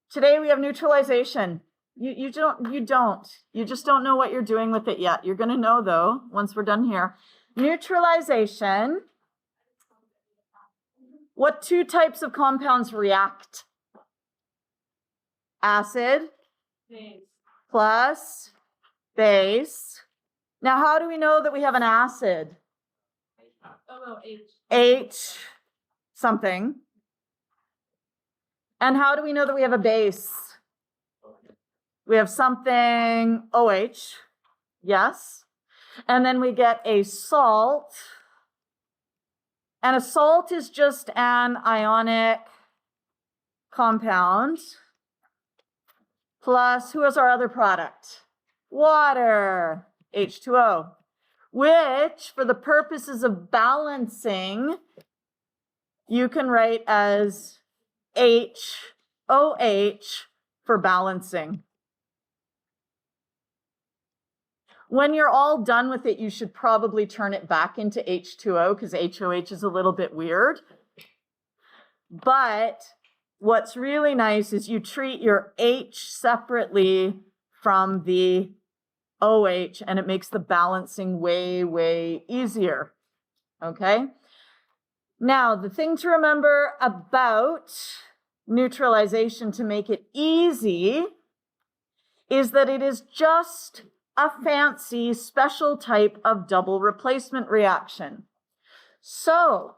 Today we have neutralization. You just don't know what you're doing with it yet. You're going to know though once we're done here. Neutralization. What two types of compounds react? Acid plus base. Now, how do we know that we have an acid? H something. And how do we know that we have a base? We have something OH, yes. And then we get a salt. And a salt is just an ionic compound. Plus, who is our other product? Water, H2O, which for the purposes of balancing, you can write as HOH for balancing. When you're all done with it, you should probably turn it back into H2O because HOH is a little bit weird. But what's really nice is you treat your H separately from the OH, and it makes the balancing way, way easier. Okay? Now, the thing to remember about neutralization to make it easy is that it is just a fancy special type of double replacement reaction. So,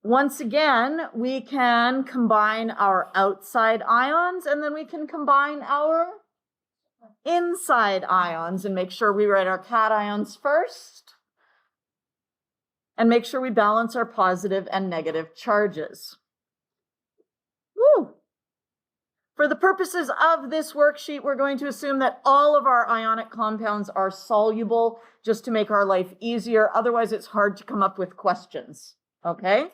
once again, we can combine our outside ions and then we can combine our inside ions and make sure we write our cations first and make sure we balance our positive and negative charges. Woo! For the purposes of this worksheet, we're going to assume that all of our ionic compounds are soluble just to make our life easier. Otherwise, it's hard to come up with questions, okay?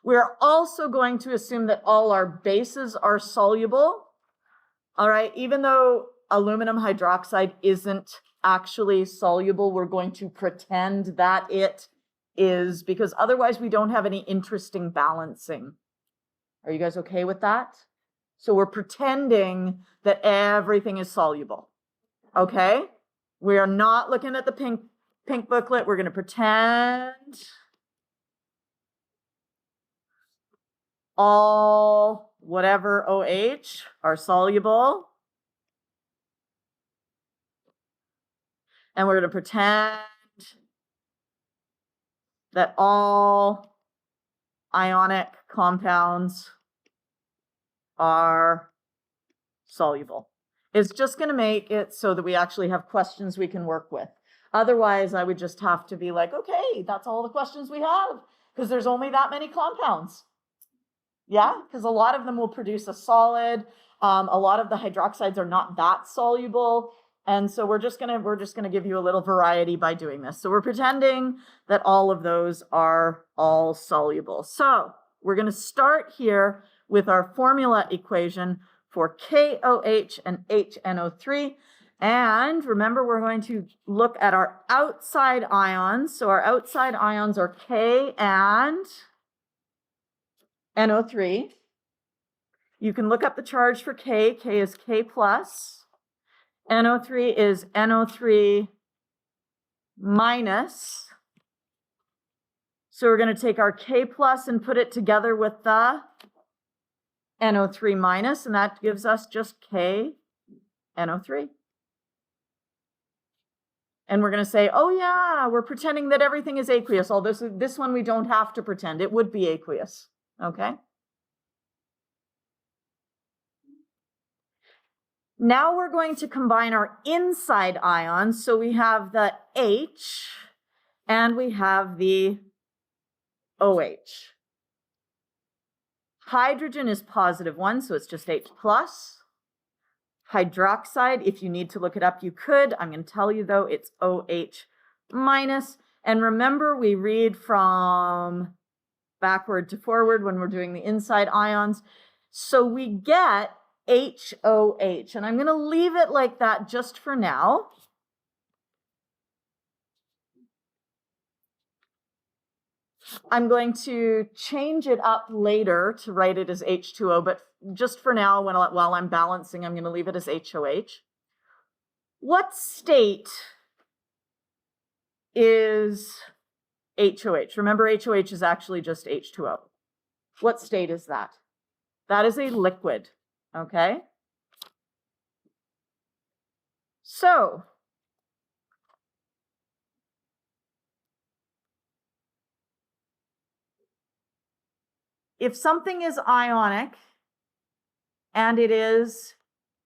We're also going to assume that all our bases are soluble, all right? Even though aluminum hydroxide isn't actually soluble, we're going to pretend that it is because otherwise we don't have any interesting balancing. Are you guys okay with that? So we're pretending that everything is soluble, okay? We are not looking at the pink booklet. We're going to pretend all whatever OH are soluble. And we're going to pretend that all ionic compounds are soluble. It's just going to make it so that we actually have questions we can work with. Otherwise, I would just have to be like, okay, that's all the questions we have, because there's only that many compounds. Yeah, because a lot of them will produce a solid. A lot of the hydroxides are not that soluble. And so we're just gonna give you a little variety by doing this. So we're pretending that all of those are all soluble. So we're going to start here with our formula equation for KOH and HNO3. And remember, we're going to look at our outside ions. So our outside ions are K and NO3. You can look up the charge for K. K is K plus. NO3 is NO3 minus. So we're going to take our K plus and put it together with the NO3 minus, and that gives us just K NO3. And we're going to say, oh yeah, we're pretending that everything is aqueous. Although this one we don't have to pretend. It would be aqueous. Okay? Now we're going to combine our inside ions. So we have the H and we have the OH. Hydrogen is +1, so it's just H plus. Hydroxide, if you need to look it up, you could. I'm going to tell you though, it's OH minus. And remember, we read from backward to forward when we're doing the inside ions. So we get HOH, and I'm going to leave it like that just for now. I'm going to change it up later to write it as H2O, but just for now, while I'm balancing, I'm going to leave it as HOH. What state is HOH? Remember, HOH is actually just H2O. What state is that? That is a liquid, okay? So, if something is ionic and it is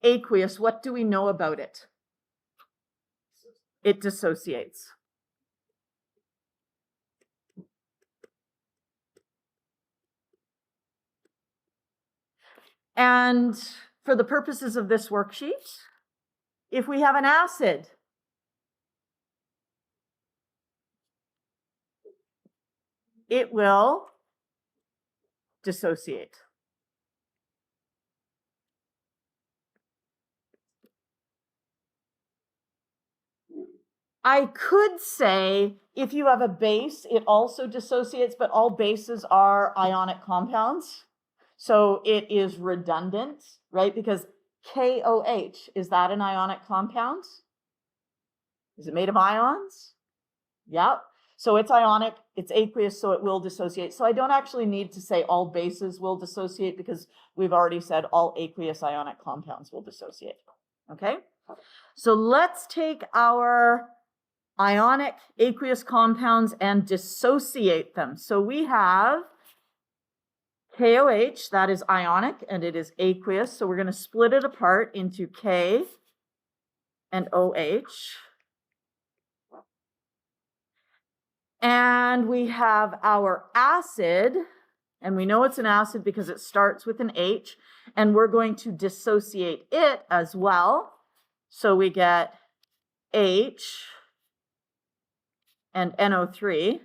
aqueous, what do we know about it? It dissociates. And for the purposes of this worksheet, if we have an acid, it will dissociate. I could say if you have a base, it also dissociates, but all bases are ionic compounds. So it is redundant, right? Because KOH, is that an ionic compound? Is it made of ions? Yep. So it's ionic, it's aqueous, so it will dissociate. So I don't actually need to say all bases will dissociate because we've already said all aqueous ionic compounds will dissociate. Okay? So let's take our ionic aqueous compounds and dissociate them. So we have KOH, that is ionic, and it is aqueous. So we're going to split it apart into K and OH. And we have our acid, and we know it's an acid because it starts with an H, and we're going to dissociate it as well. So we get H and NO3.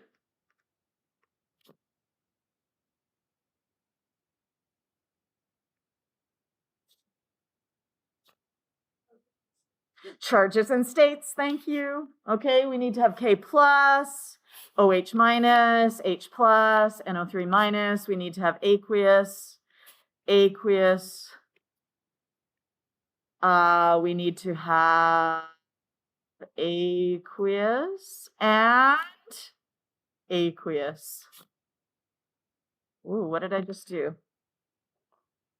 Charges and states, thank you. Okay, we need to have K plus, OH minus, H plus, NO3 minus. We need to have aqueous, aqueous. We need to have aqueous and aqueous. Ooh, what did I just do?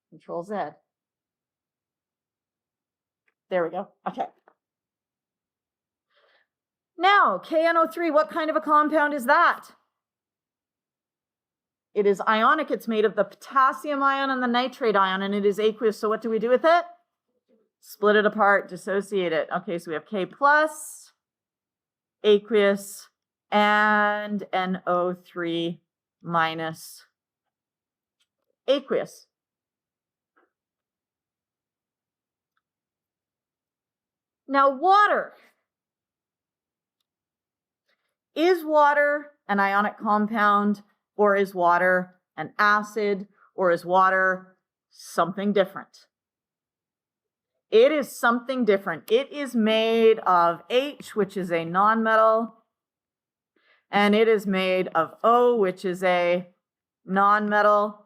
Control Z. There we go. Okay. Now, KNO3, what kind of a compound is that? It is ionic. It's made of the potassium ion and the nitrate ion, and it is aqueous. So what do we do with it? Split it apart, dissociate it. Okay, so we have K plus, aqueous, and NO3 minus aqueous. Now, water. Is water an ionic compound, or is water an acid, or is water something different? It is something different. It is made of H, which is a nonmetal, and it is made of O, which is a nonmetal.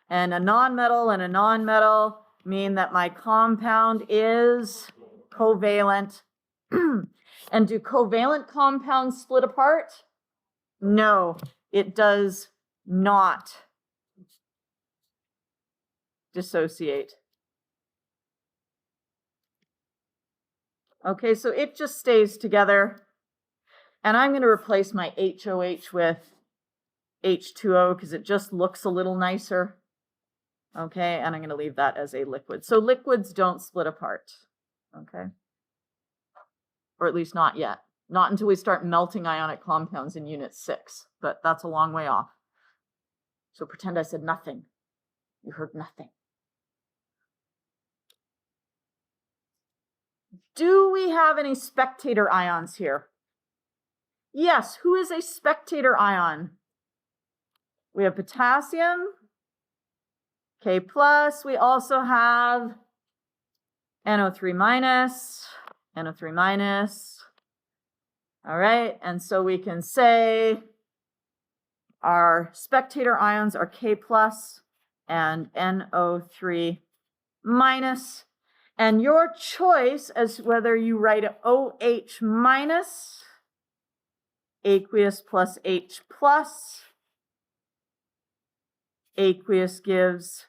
And a nonmetal and a nonmetal mean that my compound is covalent. And do covalent compounds split apart? No, it does not dissociate. Okay, so it just stays together. And I'm going to replace my HOH with H2O because it just looks a little nicer. Okay, and I'm going to leave that as a liquid. So liquids don't split apart. Okay. Or at least not yet. Not until we start melting ionic compounds in Unit 6, but that's a long way off. So pretend I said nothing. You heard nothing. Do we have any spectator ions here? Yes, who is a spectator ion? We have potassium, K plus. We also have NO3 minus, NO3 minus. All right, and so we can say Our spectator ions are K plus and NO3 minus. And your choice as whether you write OH minus, aqueous plus H plus. Aqueous gives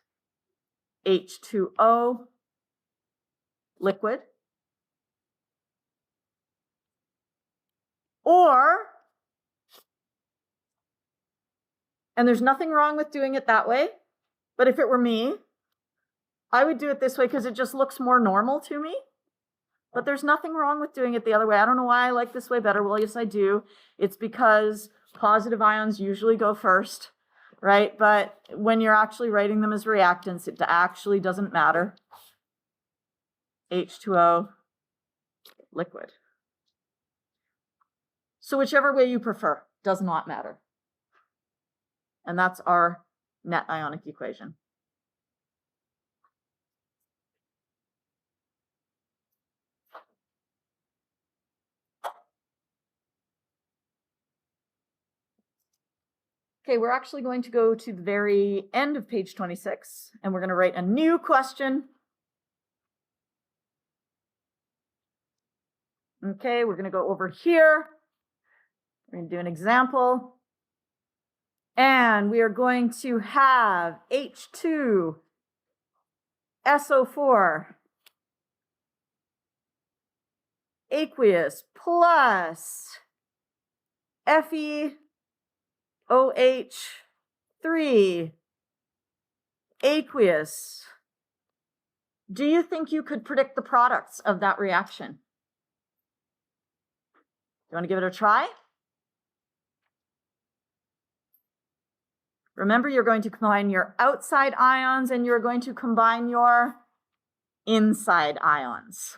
H2O, liquid. Or, and there's nothing wrong with doing it that way, but if it were me, I would do it this way because it just looks more normal to me. But there's nothing wrong with doing it the other way. I don't know why I like this way better. Well, yes, I do. It's because positive ions usually go first, right? But when you're actually writing them as reactants, it actually doesn't matter. H2O, liquid. So whichever way you prefer, does not matter. And that's our net ionic equation. Okay, we're actually going to go to the very end of page 26, and we're going to write a new question. Okay, we're going to go over here. We're going to do an example. And we are going to have H2SO4 aqueous plus FeOH3 aqueous. Do you think you could predict the products of that reaction? You want to give it a try? Remember, you're going to combine your outside ions and you're going to combine your inside ions.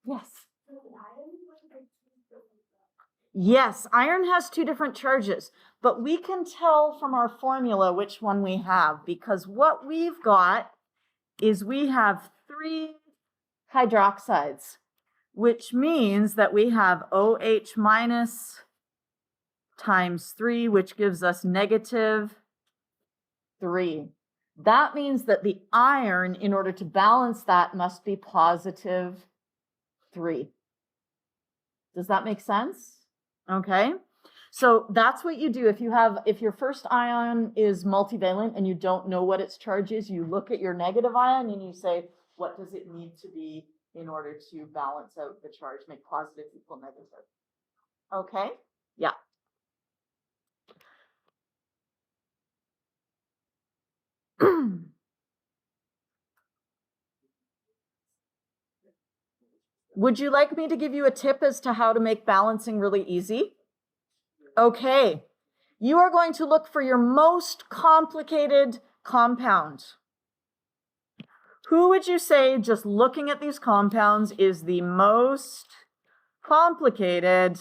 Yes. Yes, iron has two different charges, but we can tell from our formula which one we have, because what we've got is we have 3 hydroxides, which means that we have OH minus times 3, which gives us negative 3. That means that the iron, in order to balance that, must be positive 3. Does that make sense? Okay. So that's what you do if your first ion is multivalent and you don't know what its charge is, you look at your negative ion and you say, what does it need to be in order to balance out the charge, make positive equal negative? Okay. Yeah. Would you like me to give you a tip as to how to make balancing really easy? Okay. You are going to look for your most complicated compound. Who would you say, just looking at these compounds, is the most complicated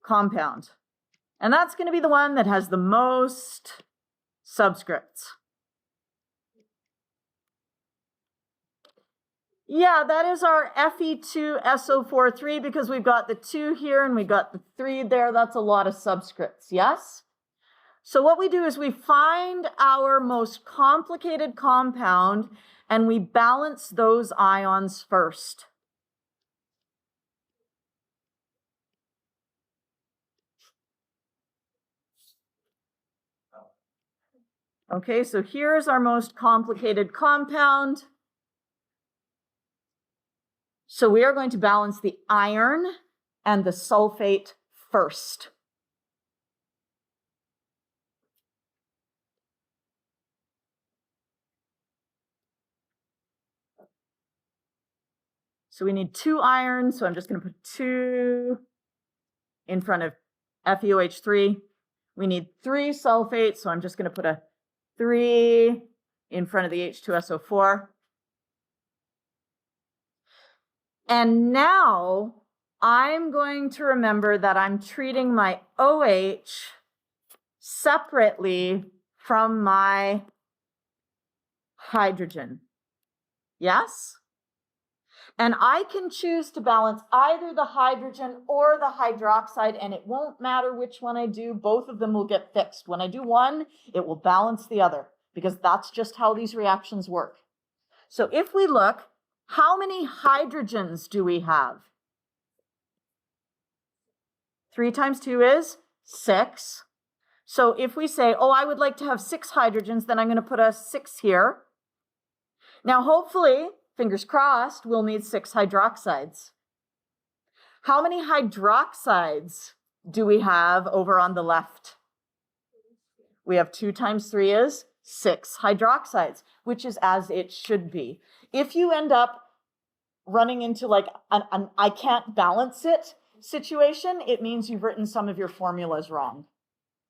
compound? And that's going to be the one that has the most subscripts. Yeah, that is our Fe2SO4 because we've got the 2 here and we've got the 3 there. That's a lot of subscripts, yes? So what we do is we find our most complicated compound and we balance those ions first. Okay, so here's our most complicated compound. So we are going to balance the iron and the sulfate first. So we need 2 iron, so I'm just going to put 2 in front of FeOH3. We need 3 sulfate, so I'm just going to put a 3 in front of the H2SO4. And now I'm going to remember that I'm treating my OH separately from my hydrogen. Yes? And I can choose to balance either the hydrogen or the hydroxide, and it won't matter which one I do. Both of them will get fixed. When I do one, it will balance the other, because that's just how these reactions work. So if we look, how many hydrogens do we have? 3 times 2 is 6. So if we say, oh, I would like to have 6 hydrogens, then I'm going to put a 6 here. Now, hopefully, fingers crossed, we'll need 6 hydroxides. How many hydroxides do we have over on the left? We have 2 times 3 is 6 hydroxides, which is as it should be. If you end up running into like an I can't balance it situation, it means you've written some of your formulas wrong.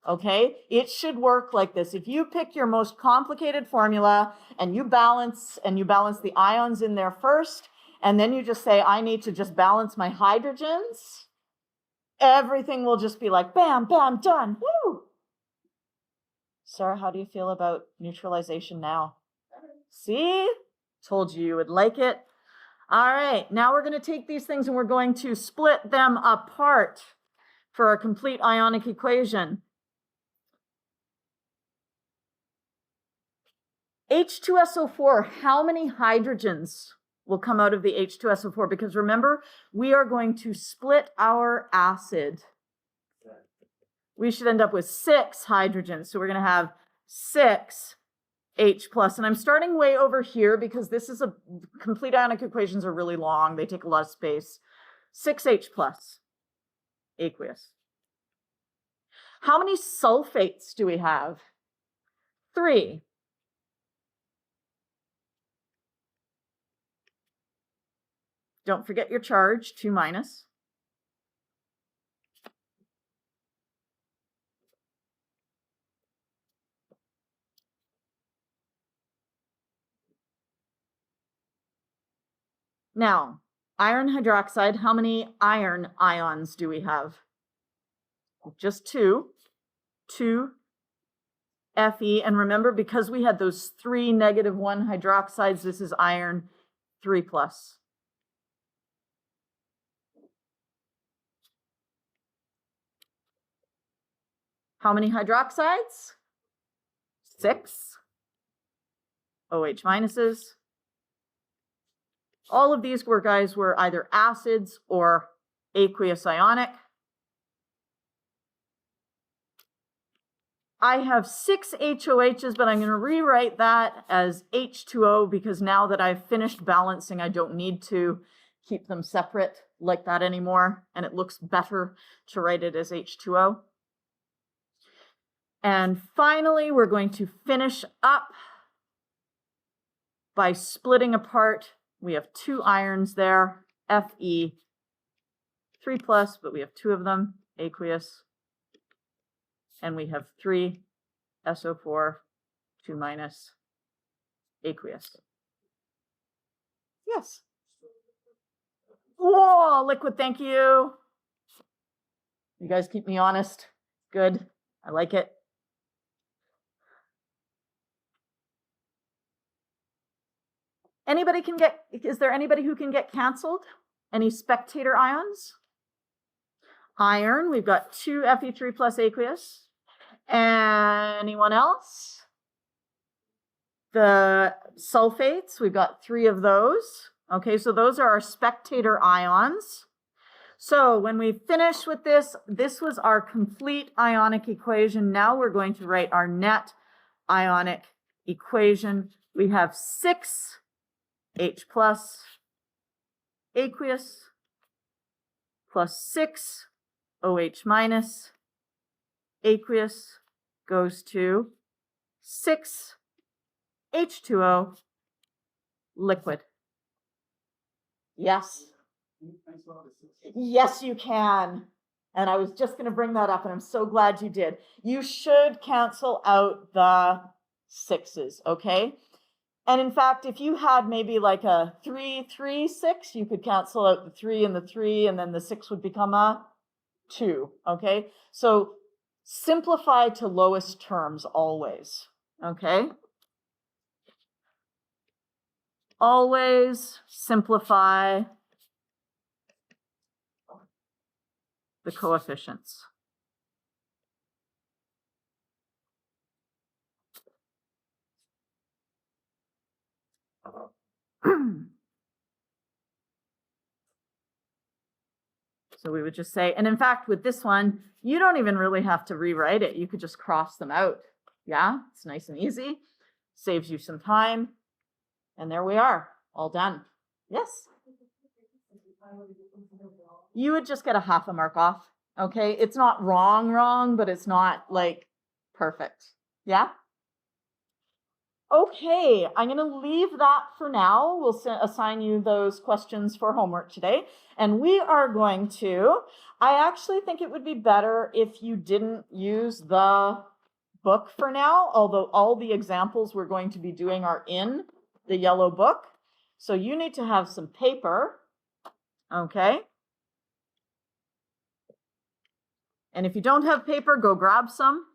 Okay, it should work like this. If you pick your most complicated formula and you balance the ions in there first, and then you just say, I need to just balance my hydrogens, everything will just be like, bam, bam, done. Woo! Sarah, how do you feel about neutralization now? See? Told you would like it. All right, now we're going to take these things and we're going to split them apart for a complete ionic equation. H2SO4, how many hydrogens will come out of the H2SO4? Because remember, we are going to split our acid. We should end up with 6 hydrogens. So we're going to have 6 H plus. And I'm starting way over here because this is complete ionic equations are really long. They take a lot of space. 6 H plus, aqueous. How many sulfates do we have? 3. Don't forget your charge, 2 minus. Now, iron hydroxide, how many iron ions do we have? Just 2. 2 Fe. And remember, because we had those 3 -1 hydroxides, this is iron 3 plus. How many hydroxides? 6. OH minuses. All of these guys were either acids or aqueous ionic. I have 6 HOHs, but I'm going to rewrite that as H2O because now that I've finished balancing, I don't need to keep them separate like that anymore, and it looks better to write it as H2O. And finally, we're going to finish up by splitting apart. We have 2 irons there, Fe 3 plus, but we have 2 of them, aqueous. And we have 3 SO4, 2 minus, aqueous. Yes. Whoa, liquid, thank you. You guys keep me honest. Good. I like it. Anybody can get, is there anybody who can get canceled? Any spectator ions? Iron, we've got 2 Fe3 plus aqueous. Anyone else? The sulfates, we've got 3 of those. Okay, so those are our spectator ions. So when we finish with this, this was our complete ionic equation. Now we're going to write our net ionic equation. We have 6 H plus aqueous plus 6 OH minus aqueous goes to 6 H2O liquid. Yes. Yes, you can. And I was just going to bring that up, and I'm so glad you did. You should cancel out the 6s, okay? And in fact, if you had maybe like a 3, 3, 6, you could cancel out the 3 and the 3, and then the 6 would become a 2, okay? So simplify to lowest terms always, okay? Always simplify the coefficients. So we would just say, and in fact, with this one, you don't even really have to rewrite it. You could just cross them out. Yeah, it's nice and easy. Saves you some time. And there we are, all done. Yes? You would just get a half a mark off. Okay, it's not wrong, but it's not like perfect. Yeah? Okay, I'm going to leave that for now. We'll assign you those questions for homework today. And we are going to, I actually think it would be better if you didn't use the book for now, although all the examples we're going to be doing are in the yellow book. So you need to have some paper, okay? And if you don't have paper, go grab some.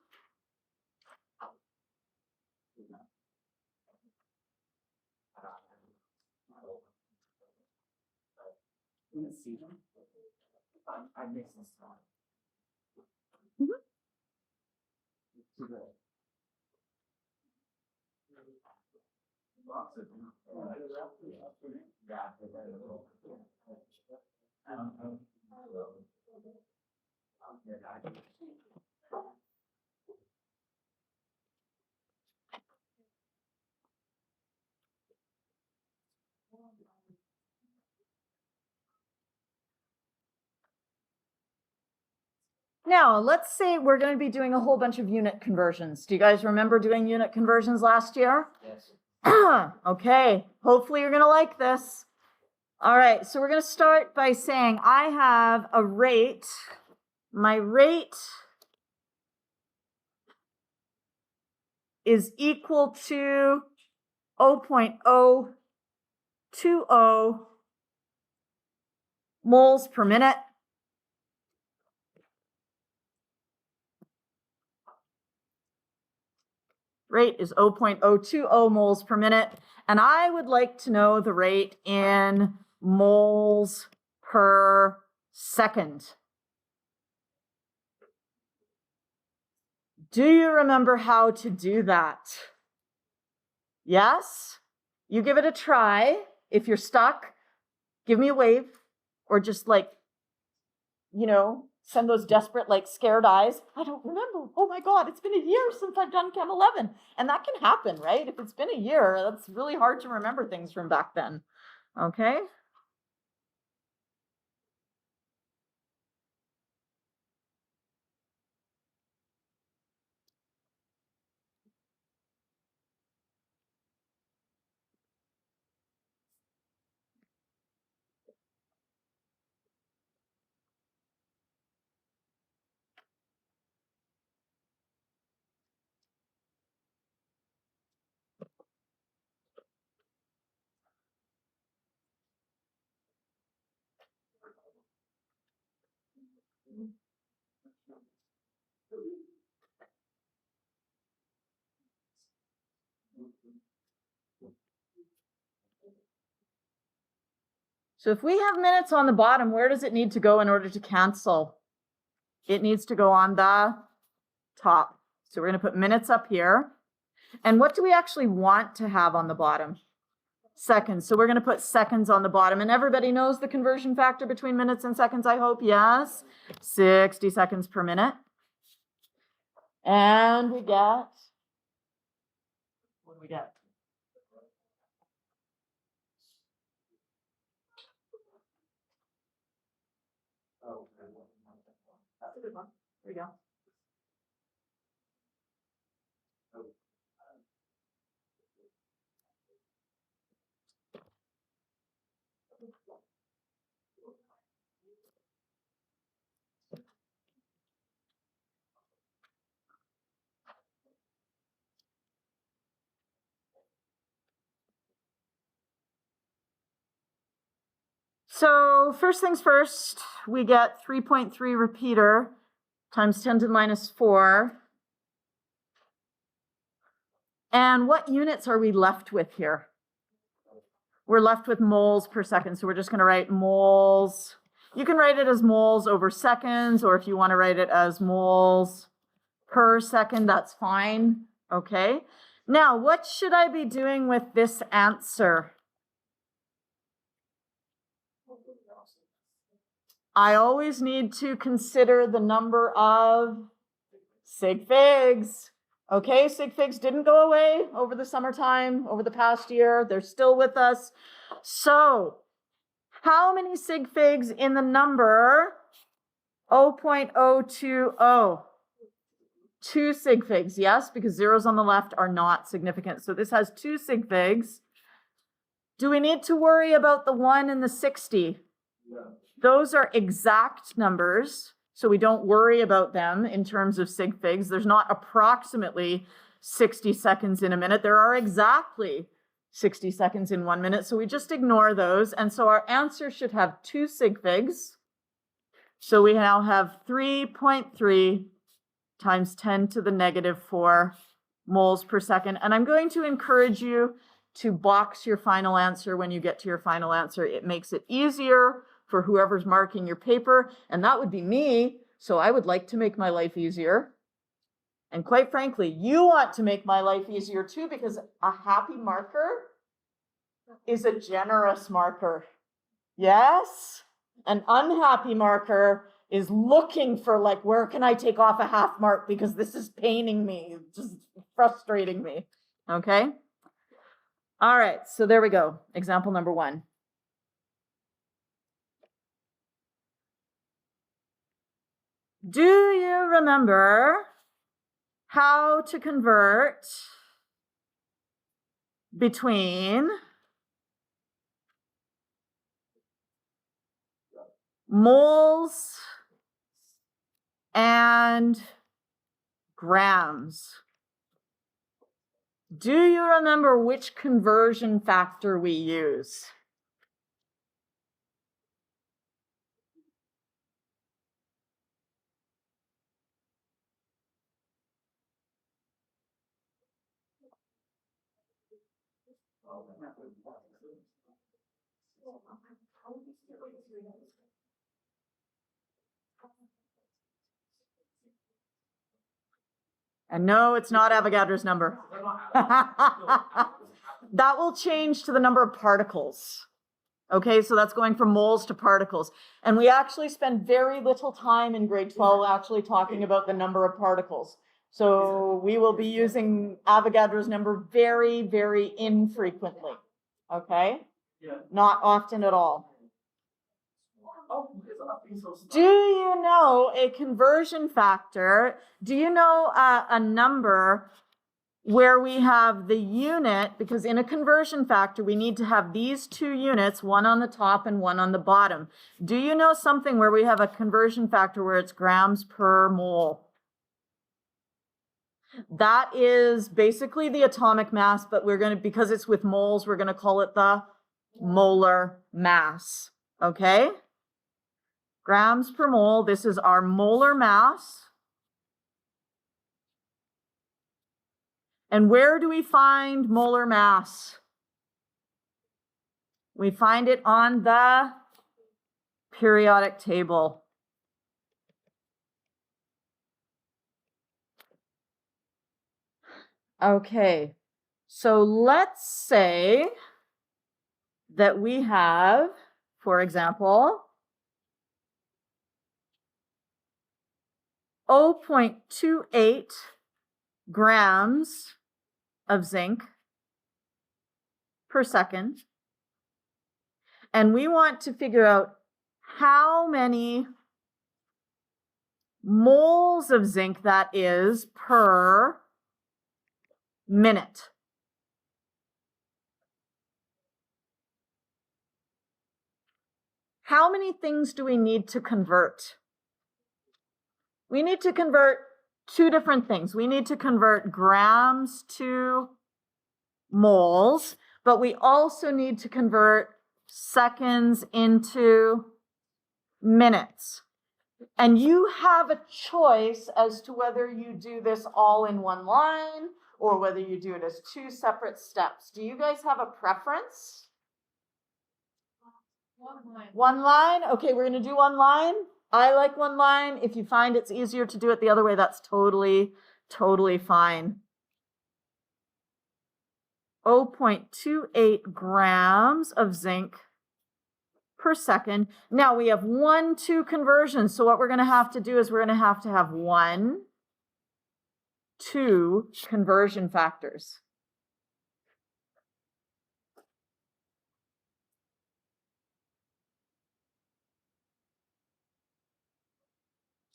Now, let's say we're going to be doing a whole bunch of unit conversions. Do you guys remember doing unit conversions last year? Yes. Okay, hopefully you're going to like this. All right, so we're going to start by saying I have a rate. My rate is equal to 0.020 moles per minute. Rate is 0.020 moles per minute. And I would like to know the rate in moles per second. Do you remember how to do that? Yes? You give it a try. If you're stuck, give me a wave, or just like, you know, send those desperate, like, scared eyes. I don't remember. Oh my God, it's been a year since I've done Chem 11. And that can happen, right? If it's been a year, that's really hard to remember things from back then. Okay? So if we have minutes on the bottom, where does it need to go in order to cancel? It needs to go on the top. So we're going to put minutes up here. And what do we actually want to have on the bottom? Seconds. So we're going to put seconds on the bottom. And everybody knows the conversion factor between minutes and seconds, I hope. Yes. 60 seconds per minute. And we get, what do we get? That's a good one. There we go. So first things first, we get 3.3 repeater times 10 to the minus 4. And what units are we left with here? We're left with moles per second. So we're just going to write moles. You can write it as moles over seconds, or if you want to write it as moles per second, that's fine. Okay. Now, what should I be doing with this answer? I always need to consider the number of sig figs. Okay, sig figs didn't go away over the summertime, over the past year. They're still with us. So how many sig figs in the number 0.020? 2 sig figs, yes, because zeros on the left are not significant. So this has 2 sig figs. Do we need to worry about the 1 and the 60? No. Those are exact numbers, so we don't worry about them in terms of sig figs. There's not approximately 60 seconds in a minute. There are exactly 60 seconds in 1 minute, so we just ignore those. And so our answer should have 2 sig figs. So we now have 3.3 times 10 to the negative 4 moles per second. And I'm going to encourage you to box your final answer when you get to your final answer. It makes it easier for whoever's marking your paper, and that would be me. So I would like to make my life easier. And quite frankly, you want to make my life easier too, because a happy marker is a generous marker. Yes? An unhappy marker is looking for, like, where can I take off a half mark because this is paining me, just frustrating me. Okay? All right, so there we go. Example number 1. Do you remember how to convert between moles and grams? Do you remember which conversion factor we use? And no, it's not Avogadro's number. That will change to the number of particles. Okay, so that's going from moles to particles. And we actually spend very little time in grade 12 actually talking about the number of particles. So we will be using Avogadro's number very, very infrequently. Okay? Not often at all. Do you know a conversion factor? Do you know a number where we have the unit, because in a conversion factor, we need to have these 2 units, one on the top and one on the bottom. Do you know something where we have a conversion factor where it's grams per mole? That is basically the atomic mass, but we're going to, because it's with moles, we're going to call it the molar mass. Okay? Grams per mole, this is our molar mass. And where do we find molar mass? We find it on the periodic table. Okay, so let's say that we have, for example, 0.28 grams of zinc per second. And we want to figure out how many moles of zinc that is per minute. How many things do we need to convert? We need to convert two different things. We need to convert grams to moles, but we also need to convert seconds into minutes. And you have a choice as to whether you do this all in one line or whether you do it as two separate steps. Do you guys have a preference? One line. One line? Okay, we're going to do one line. I like one line. If you find it's easier to do it the other way, that's totally fine. 0.28 grams of zinc per second. Now we have 1-2 conversions. So what we're going to have to do is we're going to have 1, 2 conversion factors.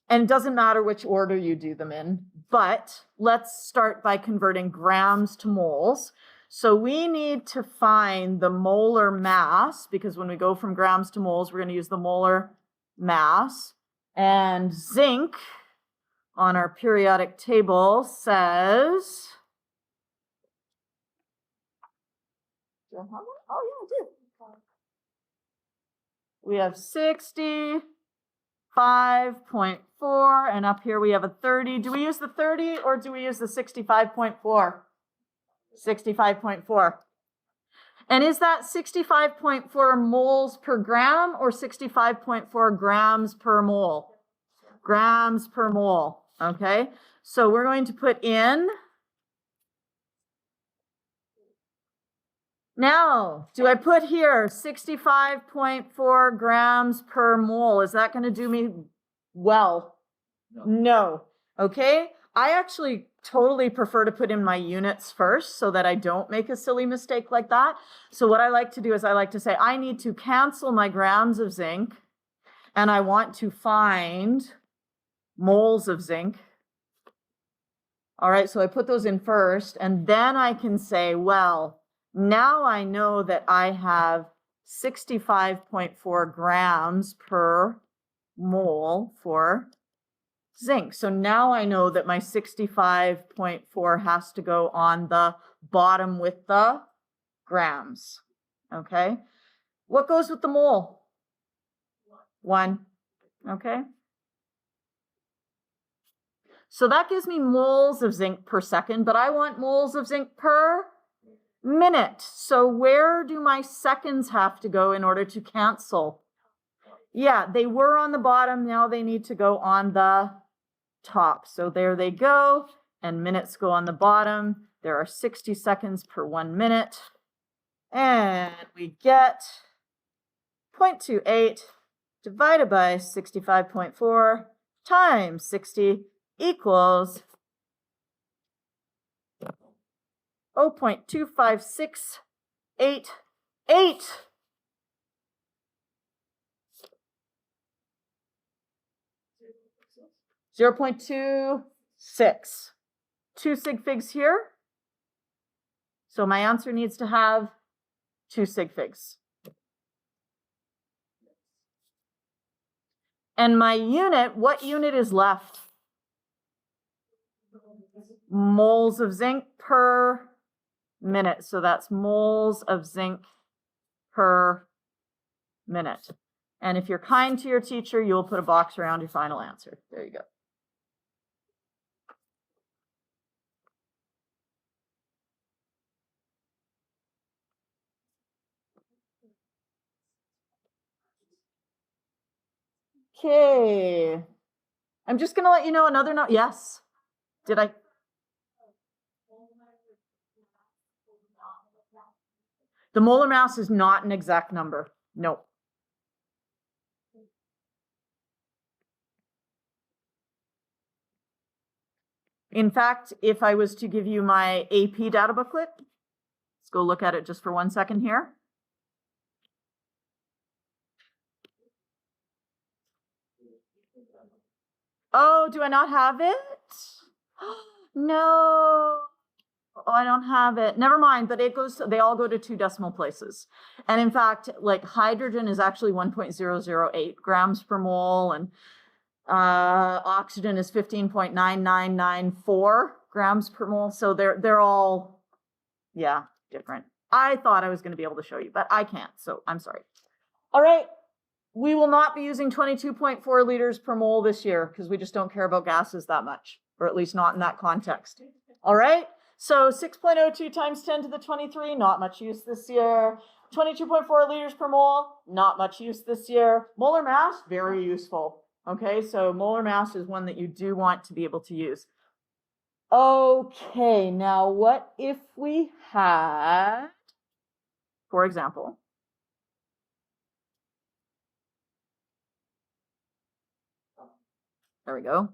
And it doesn't matter which order you do them in, but let's start by converting grams to moles. So we need to find the molar mass, because when we go from grams to moles, we're going to use the molar mass. And zinc on our periodic table says, oh yeah, I do. We have 65.4, and up here we have a 30. Do we use the 30 or do we use the 65.4? 65.4. And is that 65.4 moles per gram or 65.4 grams per mole? Grams per mole, okay? So we're going to put in. Now, do I put here 65.4 grams per mole? Is that going to do me well? No. Okay. I actually totally prefer to put in my units first so that I don't make a silly mistake like that. So what I like to do is I like to say I need to cancel my grams of zinc and I want to find moles of zinc. All right, so I put those in first and then I can say, well, now I know that I have 65.4 grams per mole for zinc. So now I know that my 65.4 has to go on the bottom with the grams. Okay. What goes with the mole? 1. Okay. So that gives me moles of zinc per second, but I want moles of zinc per minute. So where do my seconds have to go in order to cancel? Yeah, they were on the bottom. Now they need to go on the top. So there they go. And minutes go on the bottom. There are 60 seconds per 1 minute. And we get 0.28 divided by 65.4 times 60 equals 0.25688. 0.26. 2 sig figs here. So my answer needs to have 2 sig figs. And my unit, what unit is left? Moles of zinc per minute. So that's moles of zinc per minute. And if you're kind to your teacher, you'll put a box around your final answer. There you go. Okay. I'm just going to let you know another note. Yes. Did I? The molar mass is not an exact number. No. In fact, if I was to give you my AP data booklet, let's go look at it just for 1 second here. Oh, do I not have it? No. Oh, I don't have it. Never mind, but they all go to 2 decimal places. And in fact, like hydrogen is actually 1.008 grams per mole, and oxygen is 15.9994 grams per mole. So they're all, yeah, different. I thought I was going to be able to show you, but I can't, so I'm sorry. All right. We will not be using 22.4 liters per mole this year because we just don't care about gases that much, or at least not in that context. All right. So 6.02 times 10 to the 23, not much use this year. 22.4 liters per mole, not much use this year. Molar mass, very useful. Okay, so molar mass is one that you do want to be able to use. Okay, now what if we had, for example, there we go.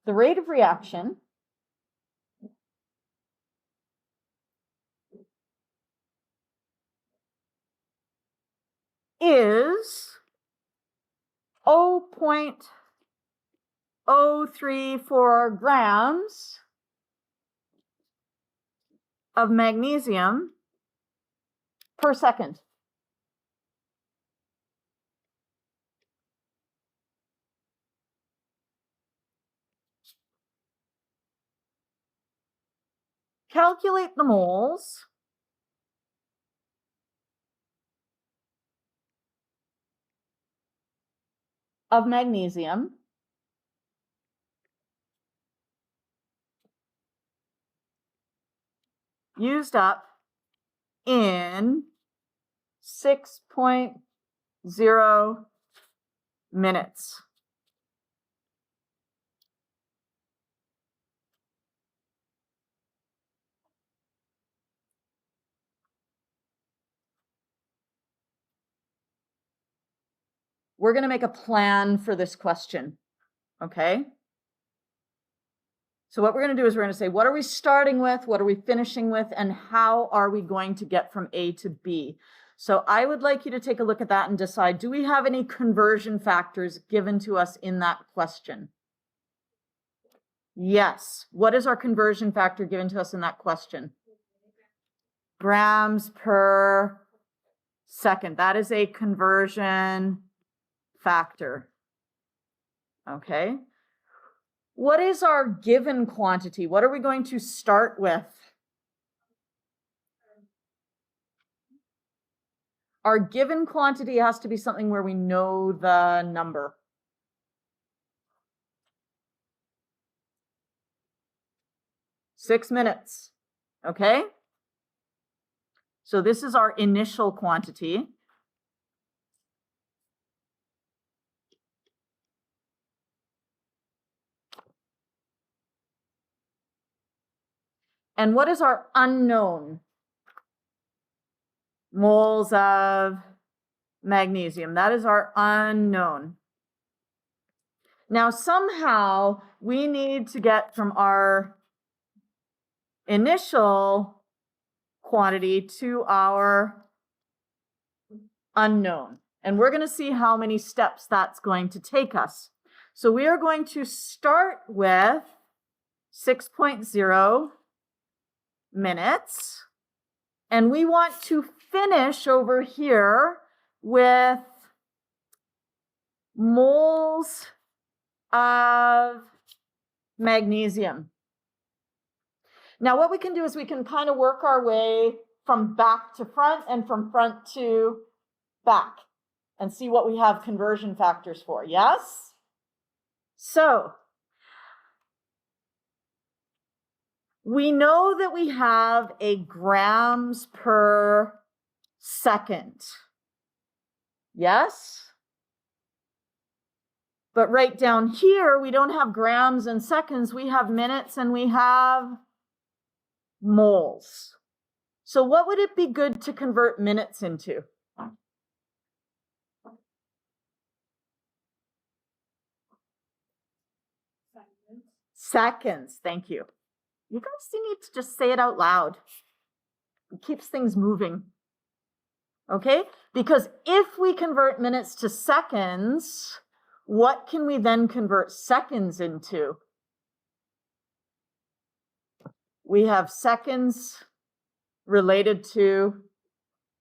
The rate of reaction is 0.034 grams of magnesium per second. Calculate the moles of magnesium used up in 6.0 minutes. We're going to make a plan for this question, okay? So what we're going to do is we're going to say, what are we starting with? What are we finishing with? And how are we going to get from A to B? So I would like you to take a look at that and decide, do we have any conversion factors given to us in that question? Yes. What is our conversion factor given to us in that question? Grams per second. That is a conversion factor. Okay. What is our given quantity? What are we going to start with? Our given quantity has to be something where we know the number. Six minutes. Okay. So this is our initial quantity. And what is our unknown? Moles of magnesium. That is our unknown. Now, somehow we need to get from our initial quantity to our unknown. And we're going to see how many steps that's going to take us. So we are going to start with 6.0 minutes. And we want to finish over here with moles of magnesium. Now what we can do is we can kind of work our way from back to front and from front to back and see what we have conversion factors for. Yes? So We know that we have a grams per second. Yes? But right down here, we don't have grams and seconds. We have minutes and we have moles. So what would it be good to convert minutes into? Seconds. Thank you. You guys need to just say it out loud. It keeps things moving. Okay? Because if we convert minutes to seconds, what can we then convert seconds into? We have seconds related to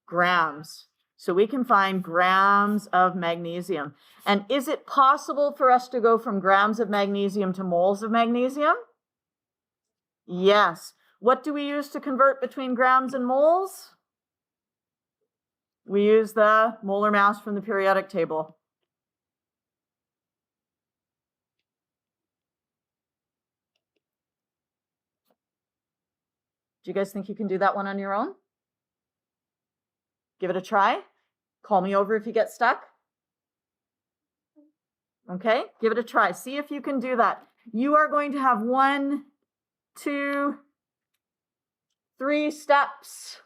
grams. So we can find grams of magnesium. And is it possible for us to go from grams of magnesium to moles of magnesium? Yes. What do we use to convert between grams and moles? We use the molar mass from the periodic table. Do you guys think you can do that one on your own? Give it a try. Call me over if you get stuck. Okay, give it a try. See if you can do that. You are going to have 1, 2, 3 steps.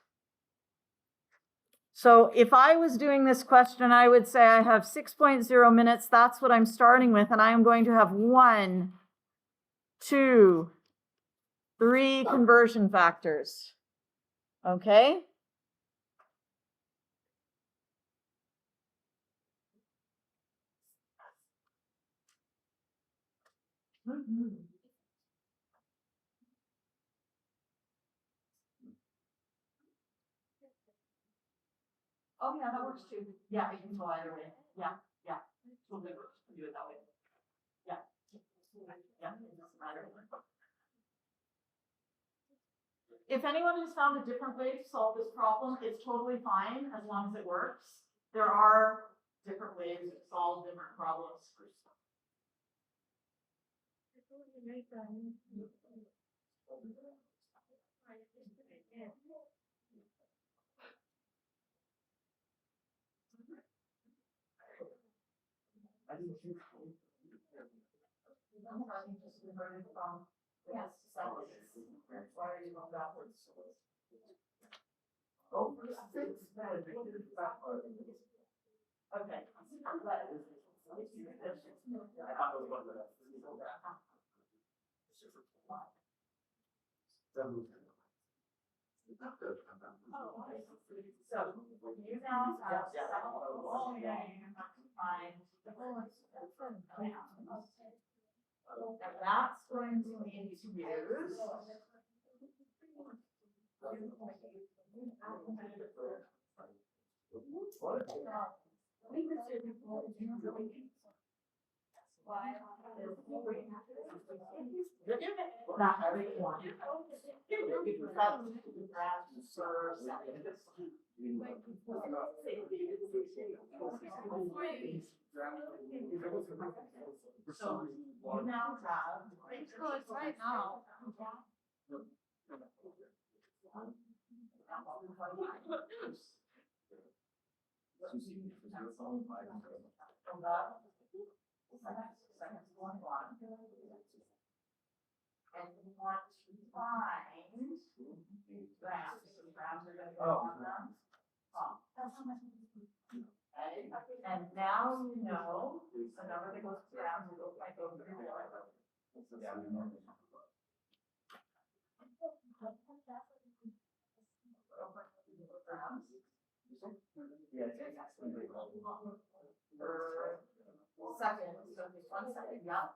So if I was doing this question, I would say I have 6.0 minutes. That's what I'm starting with. And I am going to have 1, 2, 3 conversion factors. Okay? Oh yeah, that works too. Yeah, it can go either way. Yeah, yeah. Totally works to do it that way. Yeah. Yeah, it doesn't matter. If anyone has found a different way to solve this problem, it's totally fine as long as it works. There are different ways to solve different problems. Yes, why are you going backwards? Oh, okay. So you now have all game find and that's going to need to use not everyone. So you now have right now. And we want to find grams. So grams are going to go on them. Okay. And now you know the number that goes to grams will go by over here. Second, so just 1 second, yeah.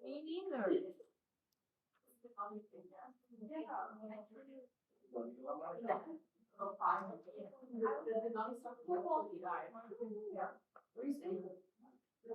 Me neither. Are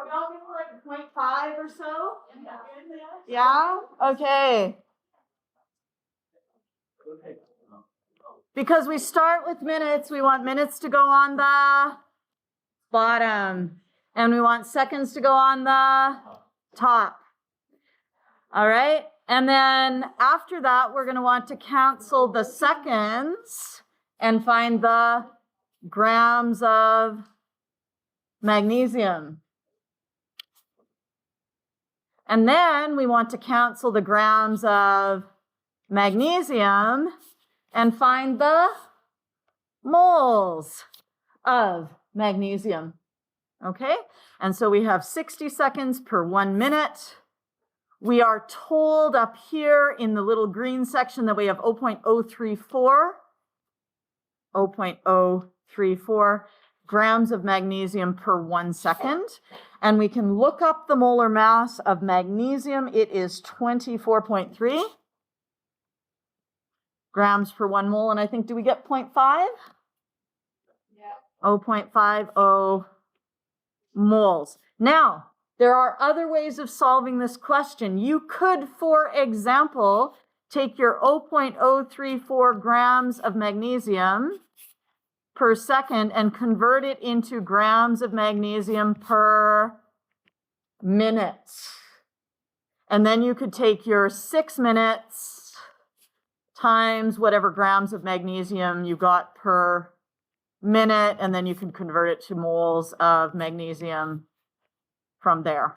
we all getting like 0.5 or so? Yeah? Okay. Because we start with minutes, we want minutes to go on the bottom. And we want seconds to go on the top. All right? And then after that, we're going to want to cancel the seconds and find the grams of magnesium. And then we want to cancel the grams of magnesium and find the moles of magnesium. Okay? And so we have 60 seconds per 1 minute. We are told up here in the little green section that we have 0.034 grams of magnesium per 1 second. And we can look up the molar mass of magnesium. It is 24.3 grams per 1 mole. And I think, do we get 0.5? Yeah. 0.50 moles. Now, there are other ways of solving this question. You could, for example, take your 0.034 grams of magnesium per second and convert it into grams of magnesium per minute. And then you could take your 6 minutes times whatever grams of magnesium you got per minute, and then you can convert it to moles of magnesium from there.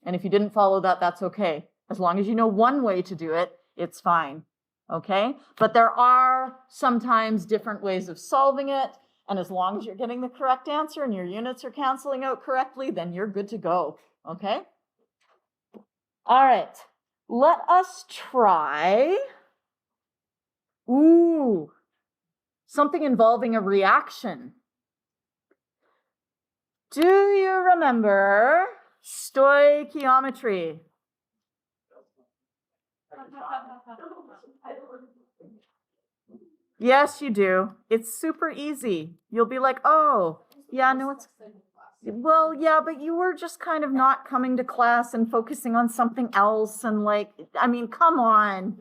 And if you didn't follow that, that's okay. As long as you know one way to do it, it's fine. Okay? But there are sometimes different ways of solving it. And as long as you're getting the correct answer and your units are canceling out correctly, then you're good to go. Okay? All right. Let us try. Something involving a reaction. Do you remember stoichiometry? Yes, you do. It's super easy. You'll be like, oh, yeah, no, it's, well, yeah, but you were just kind of not coming to class and focusing on something else. And like, I mean, come on.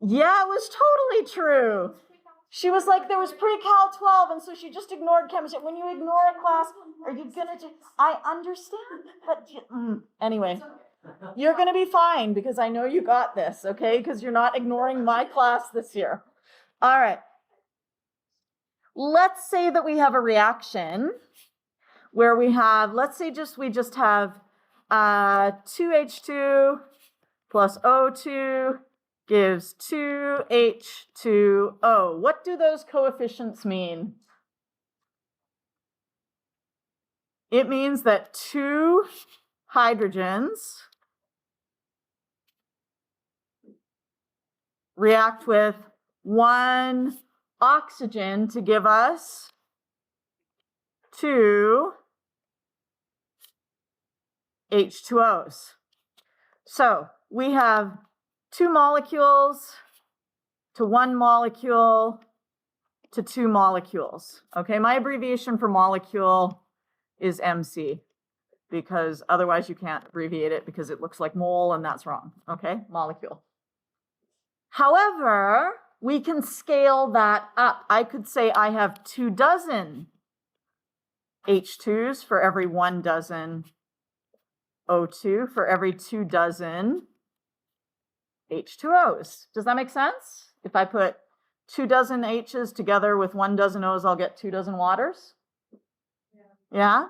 Yeah, it was totally true. She was like, there was pre-cal 12, and so she just ignored chemistry. When you ignore a class, are you gonna do, I understand, but anyway, you're gonna be fine because I know you got this, okay? Because you're not ignoring my class this year. All right. Let's say that we have a reaction where we have, let's say we just have 2H2 plus O2 gives 2H2O. What do those coefficients mean? It means that 2 hydrogens react with 1 oxygen to give us 2 H2Os. So we have 2 molecules to 1 molecule to 2 molecules. Okay, my abbreviation for molecule is MC because otherwise you can't abbreviate it because it looks like mole and that's wrong. Okay, molecule. However, we can scale that up. I could say I have 2 dozen H2s for every 1 dozen O2 for every 2 dozen H2Os. Does that make sense? If I put 2 dozen H's together with 1 dozen O's, I'll get 2 dozen waters? Yeah?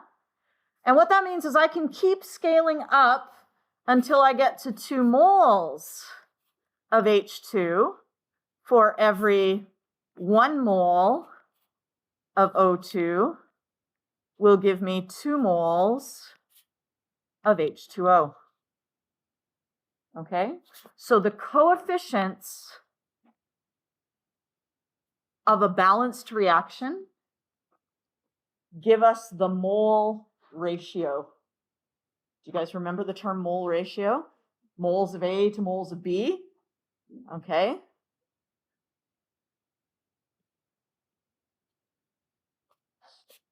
And what that means is I can keep scaling up until I get to 2 moles of H2 for every 1 mole of O2 will give me 2 moles of H2O. Okay, so the coefficients of a balanced reaction give us the mole ratio. Do you guys remember the term mole ratio? Moles of A to moles of B. Okay.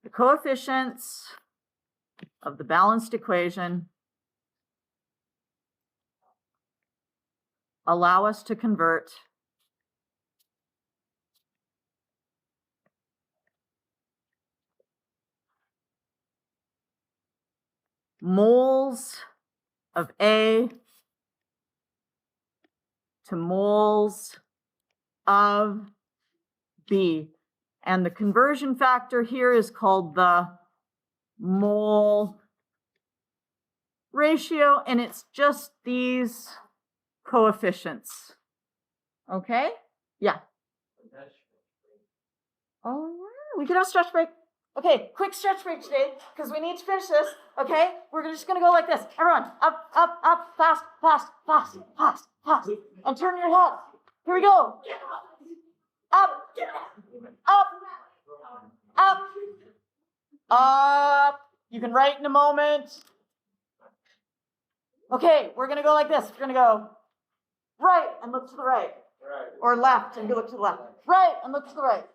The coefficients of the balanced equation allow us to convert moles of A to moles of B. And the conversion factor here is called the mole ratio, and it's just these coefficients. Okay? Yeah. Oh, we can have a stretch break. Okay, quick stretch break today because we need to finish this. Okay, we're just gonna go like this. Everyone, up, up, up, fast, fast, fast, fast, fast, and turn your head. Here we go. Up, up, up, up. You can write in a moment. Okay, we're gonna go like this. We're gonna go right and look to the right, or left and look to the left. Right and look to the right,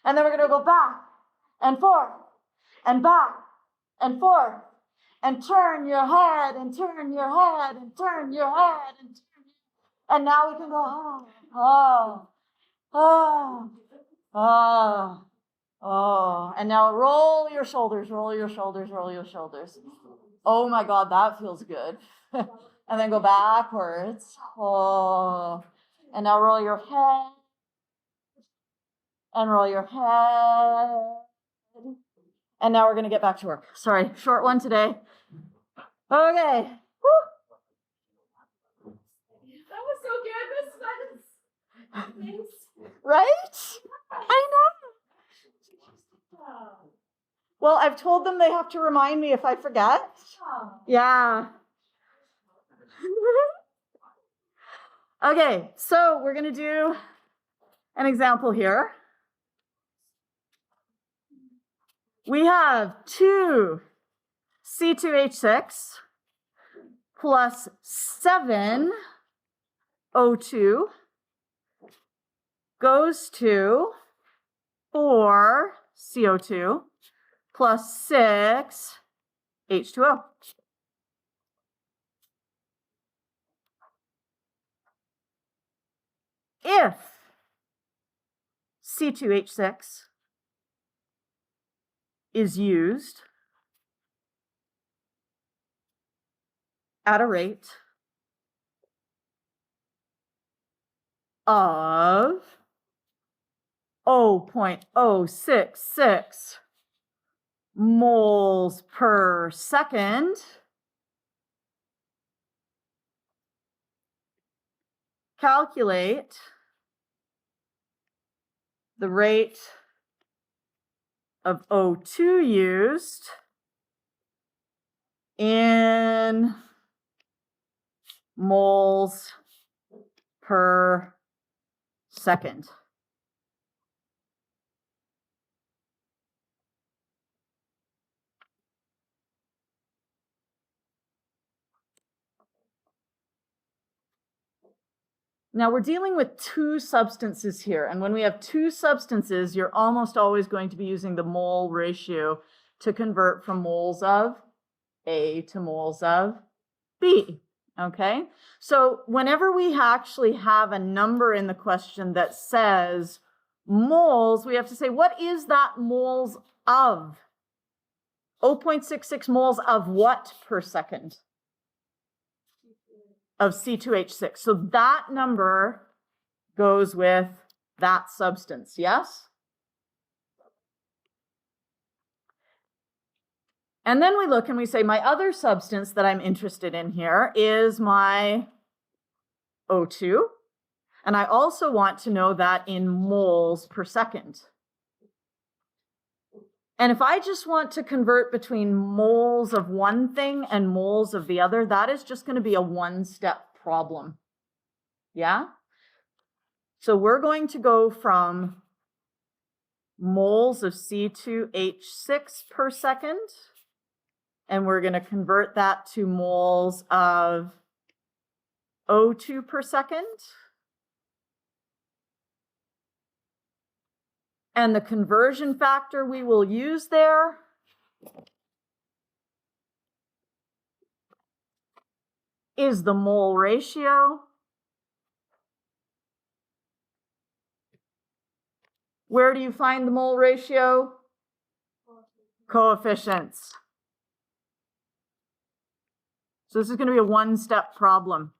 and then we're gonna go back and forth and back and forth and turn your head and turn your head and turn your head and now we can go and now roll your shoulders, roll your shoulders, roll your shoulders. Oh my God, that feels good. And then go backwards. Oh, and now roll your head and roll your head. And now we're going to get back to work. Sorry, short one today. Okay. Woo. That was so good, Miss Thanks. Right? I know. Well, I've told them they have to remind me if I forget. Yeah. Okay, so we're going to do an example here. We have 2 C2H6 plus 7 O2 goes to 4 CO2 plus 6 H2O. If C2H6 is used at a rate of 0.066 moles per second, calculate the rate of O2 used in moles per second. Now we're dealing with 2 substances here, and when we have 2 substances, you're almost always going to be using the mole ratio to convert from moles of A to moles of B, okay? So whenever we actually have a number in the question that says moles, we have to say, what is that moles of? 0.66 moles of what per second? Of C2H6. So that number goes with that substance, yes? And then we look and we say, my other substance that I'm interested in here is my O2. And I also want to know that in moles per second. And if I just want to convert between moles of one thing and moles of the other, that is just going to be a one-step problem. Yeah? So we're going to go from moles of C2H6 per second, and we're going to convert that to moles of O2 per second. And the conversion factor we will use there is the mole ratio. Where do you find the mole ratio? Coefficients. So this is going to be a one-step problem.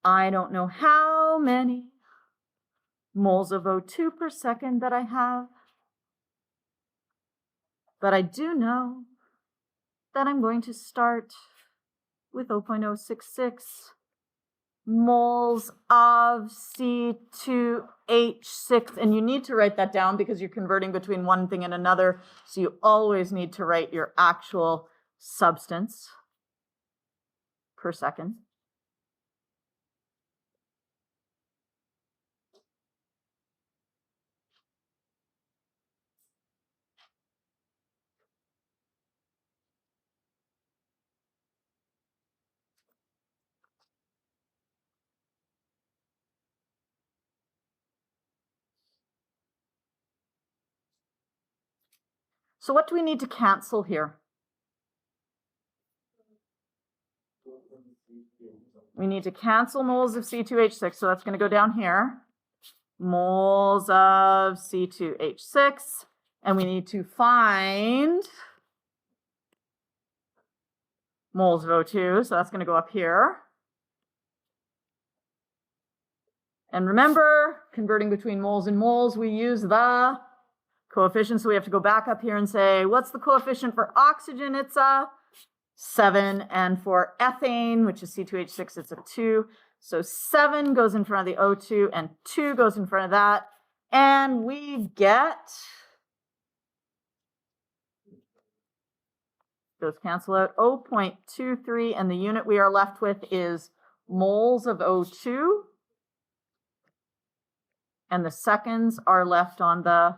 I don't know how many moles of O2 per second that I have, but I do know that I'm going to start with 0.066 moles of C2H6. And you need to write that down because you're converting between one thing and another. So you always need to write your actual substance per second. So what do we need to cancel here? We need to cancel moles of C2H6. So that's going to go down here. Moles of C2H6. And we need to find moles of O2. So that's going to go up here. And remember, converting between moles and moles, we use the coefficient. So we have to go back up here and say, what's the coefficient for oxygen? It's a 7. And for ethane, which is C2H6, it's a 2. So 7 goes in front of the O2 and 2 goes in front of that. And we get, those cancel out, 0.23. And the unit we are left with is moles of O2. And the seconds are left on the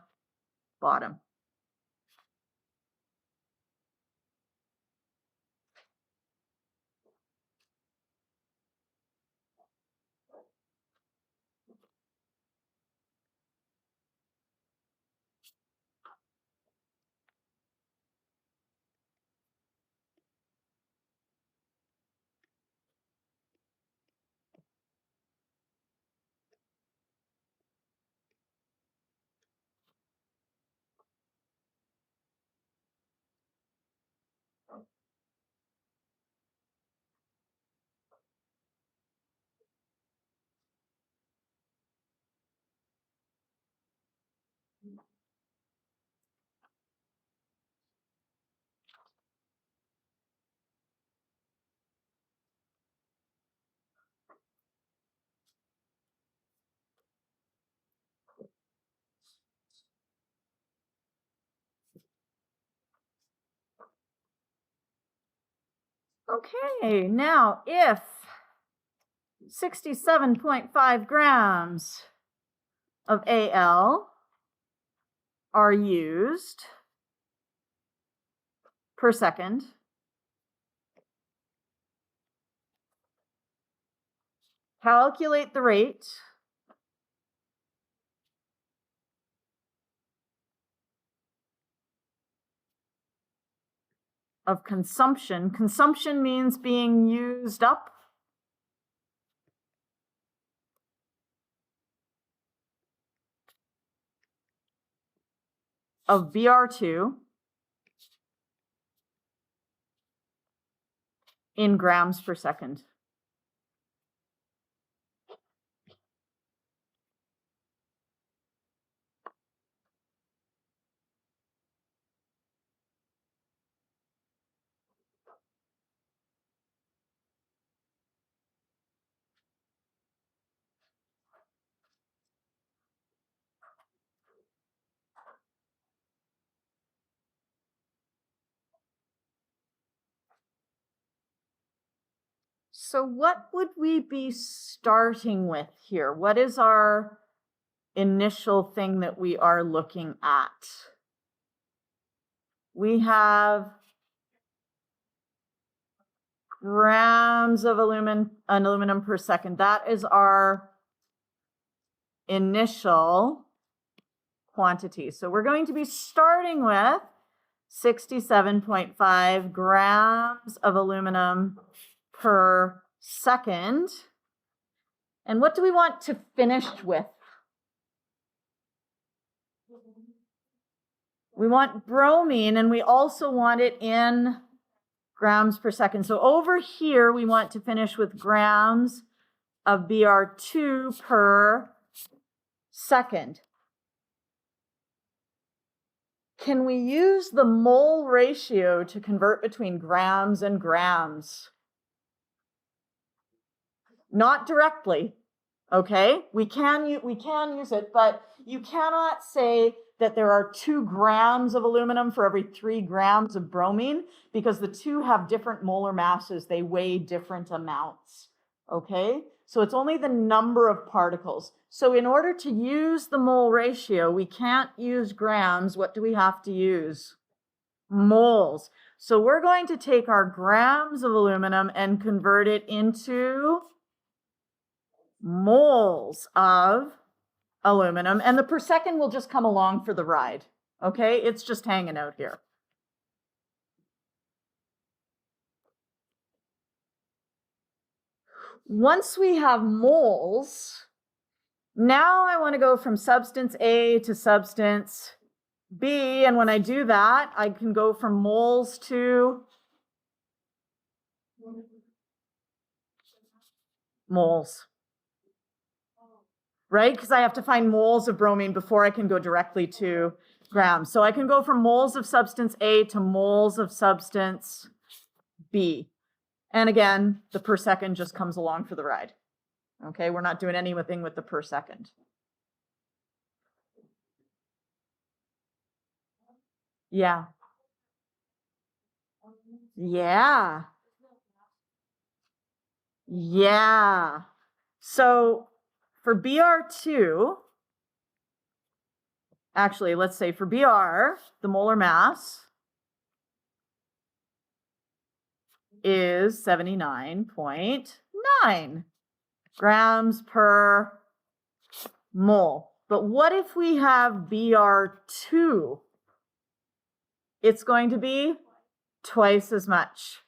bottom. Okay, now if 67.5 grams of Al are used per second, calculate the rate of consumption. Consumption means being used up. Of Br2 in grams per second. So what would we be starting with here? What is our initial thing that we are looking at? We have grams of aluminum per second. That is our initial quantity. So we're going to be starting with 67.5 grams of aluminum per second. And what do we want to finish with? We want bromine, and we also want it in grams per second. So over here, we want to finish with grams of Br2 per second. Can we use the mole ratio to convert between grams and grams? Not directly, okay? We can use it, but you cannot say that there are 2 grams of aluminum for every 3 grams of bromine, because the two have different molar masses. They weigh different amounts, okay? So it's only the number of particles. So in order to use the mole ratio, we can't use grams. What do we have to use? Moles. So we're going to take our grams of aluminum and convert it into moles of aluminum, and the per second will just come along for the ride. Okay, it's just hanging out here. Once we have moles, now I want to go from substance A to substance B, and when I do that, I can go from moles to moles. Right? Because I have to find moles of bromine before I can go directly to grams. So I can go from moles of substance A to moles of substance B. And again, the per second just comes along for the ride. Okay, we're not doing anything with the per second. Yeah. Yeah. Yeah. So for Br2, actually, let's say for Br, the molar mass is 79.9 grams per mole. But what if we have Br2? It's going to be twice as much.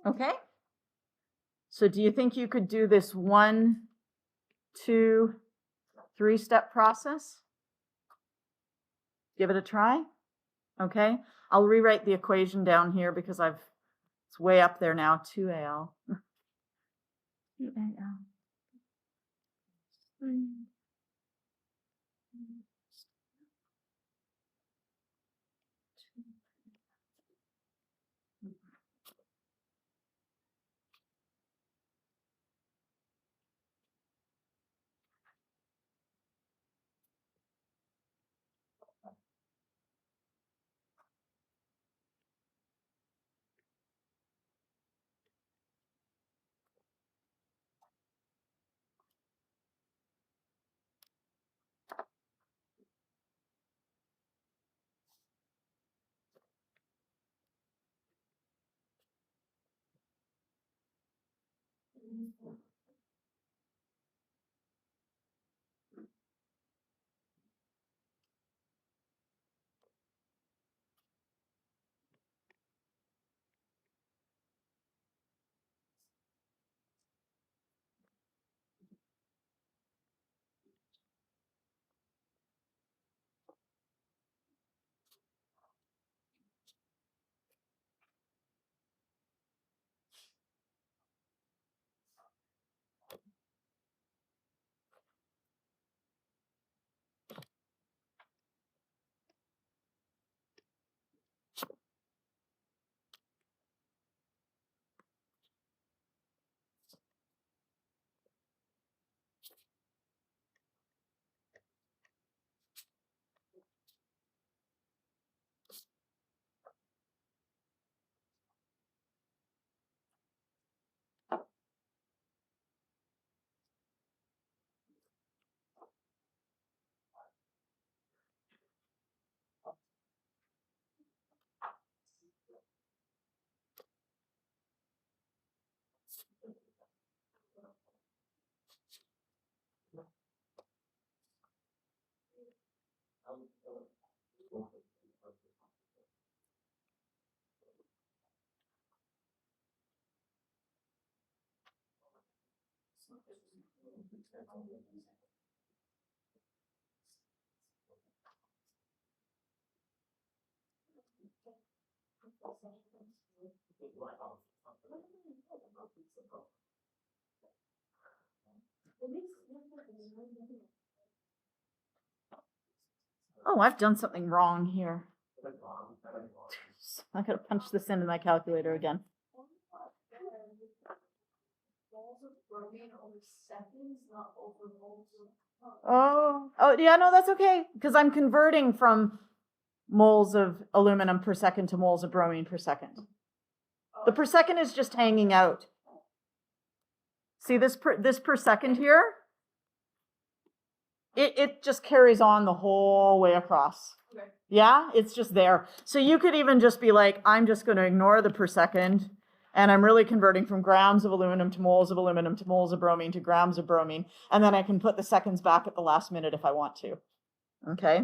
Okay? So do you think you could do this 1, 2, 3-step process? Give it a try? Okay? I'll rewrite the equation down here because it's way up there now, 2Al. 2Al. Oh, I've done something wrong here. I gotta punch this into my calculator again. Oh, yeah, no, that's okay, because I'm converting from moles of aluminum per second to moles of bromine per second. The per second is just hanging out. See this per second here? It just carries on the whole way across. Okay. Yeah, it's just there. So you could even just be like, I'm just going to ignore the per second, and I'm really converting from grams of aluminum to moles of aluminum to moles of bromine to grams of bromine, and then I can put the seconds back at the last minute if I want to. Okay.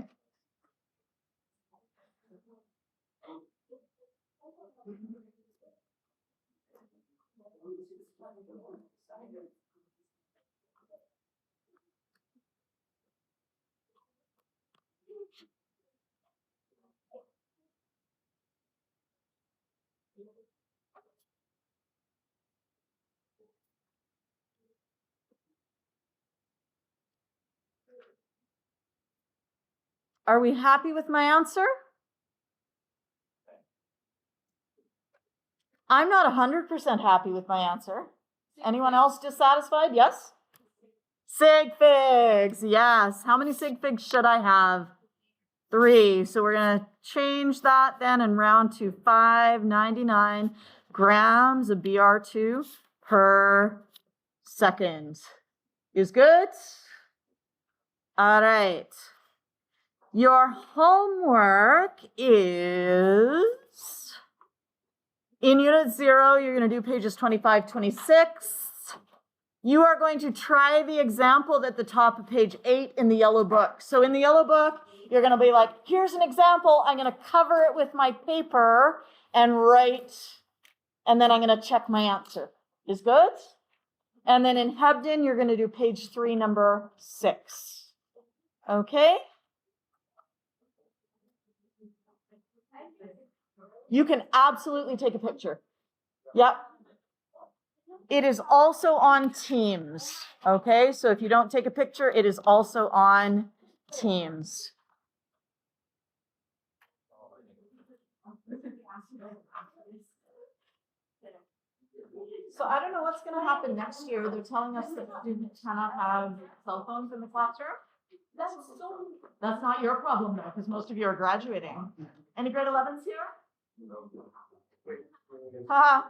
Are we happy with my answer? I'm not 100% happy with my answer. Anyone else dissatisfied? Yes? Sig figs, yes. How many sig figs should I have? 3. So we're going to change that then and round to 599 grams of Br2 per second. Is good? All right. Your homework is in unit 0, you're going to do pages 25, 26. You are going to try the example at the top of page 8 in the yellow book. So in the yellow book, you're going to be like, here's an example. I'm going to cover it with my paper and write, and then I'm going to check my answer. Is good? And then in Hebden, you're going to do page 3, number 6. Okay? You can absolutely take a picture. Yep. It is also on Teams. Okay, so if you don't take a picture, it is also on Teams. So I don't know what's going to happen next year. They're telling us that students cannot have cell phones in the classroom. That's not your problem though, because most of you are graduating. Any grade 11s here? Haha.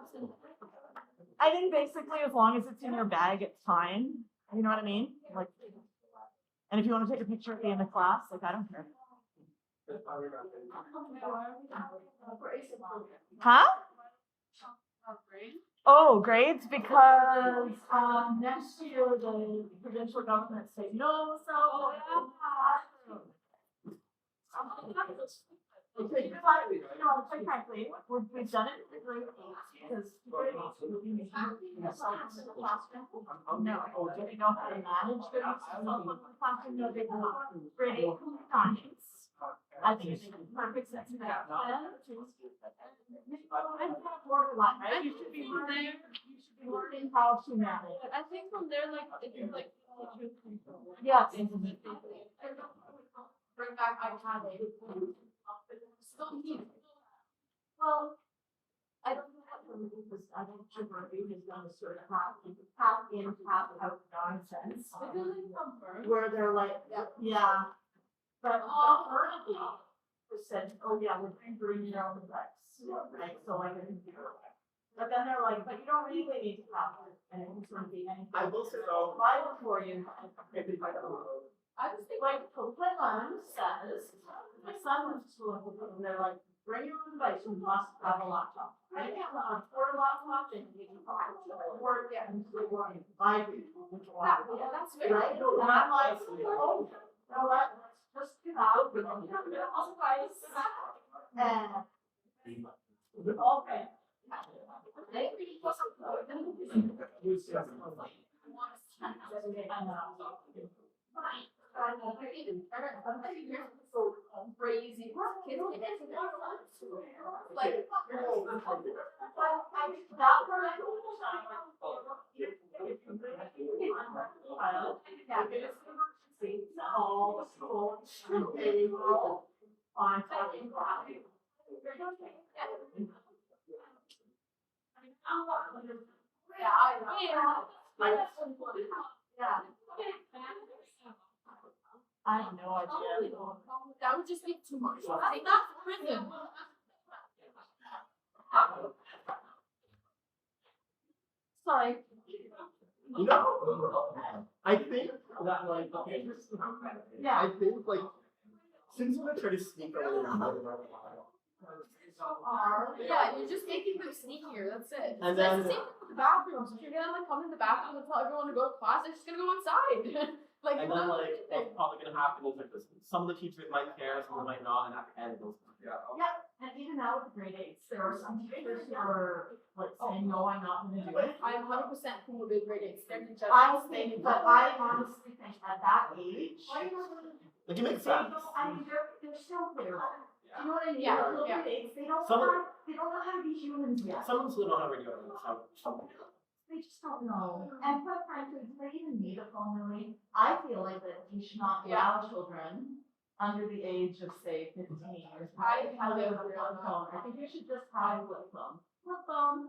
I think basically as long as it's in your bag, it's fine. You know what I mean? Like, and if you want to take a picture at the end of class, like I don't care. Huh? Oh, grades, because next year the provincial government say no, so okay, quite frankly, we've done it with grade 8 because grade 8 in the classroom. No, do they know how to manage their use of cell phone in the classroom? No, they don't. Grade 8 compliance. I think it makes perfect sense to have that. Borderline, right? You should be learning. You should be learning how to manage. I think when they're like, like, yes. Bring back iPad. Still need. Well, I don't know what to do because I don't think our age is going to sort of have in, have out nonsense. Where they're like, yeah. But currently, they said, oh yeah, we're going to bring your own device, right? So like a computer. But then they're like, but you don't really need to have it, and it's going to be anything. I will say though, Bible for you. I just think like Coquitlam says, my son went to school and they're like, bring your own device, you must have a laptop. I can't afford a laptop, and you can work and buy it. Yeah, that's very right. And I'm like, oh, you know what? Let's just get out. And okay. So crazy. Like, all the schools, they will on talking about it. Yeah, I have no idea. That would just be too much. Take that to prison. Sorry. You know, I think that like Yeah. I think like since we're gonna try to sneak away Yeah, you're just making them sneakier, that's it. And It's then- the same with the bathrooms. If you're gonna like come in the bathroom and tell everyone to go to class, they're just gonna go inside. Like, and then like what's probably gonna happen is like this, some of the teachers might care, some of them might not, and at the end those Yeah, and even now with the grade eights, there are some teachers who are like saying, no, I'm not gonna do it. I'm 100% cool with grade 8. Scared each other. I think, but I honestly think at that age, like it makes they sense. don't, I mean, they're still little. Do you know what I mean? Yeah, Little yeah. kids, they don't Some- know how to be humans yet. Some of them still don't have radio. They just don't know. And quite frankly, do they even need a phone really? I feel like that you should not allow children under the age of say 15 years. I have live a with flip phone. I think you should just have a flip phone. Flip phone.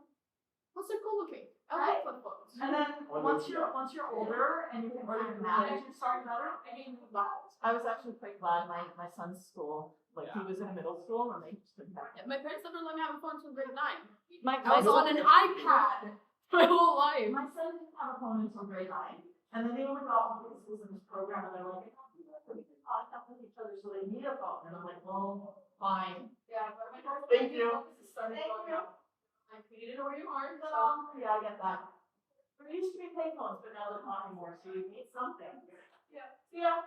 What's so cool looking? I like flip phones. And then once you're older and you can sort of manage yourself better. I was actually quite glad my son's school, like he was in a middle school and they just didn't have it. My parents never let me have a phone until grade 9. My I was on an iPad my whole life. My son didn't have a phone until grade 9, and then they only got one because it was in this program, and they're like, we can contact with each other, so they need a phone. And I'm like, well, fine. Yeah, but my parents Thank you. started going up. Like, we didn't know where you are, so. Yeah, I get that. There used to be payphones, but now they're not anymore, so you need something. Yeah. Yeah.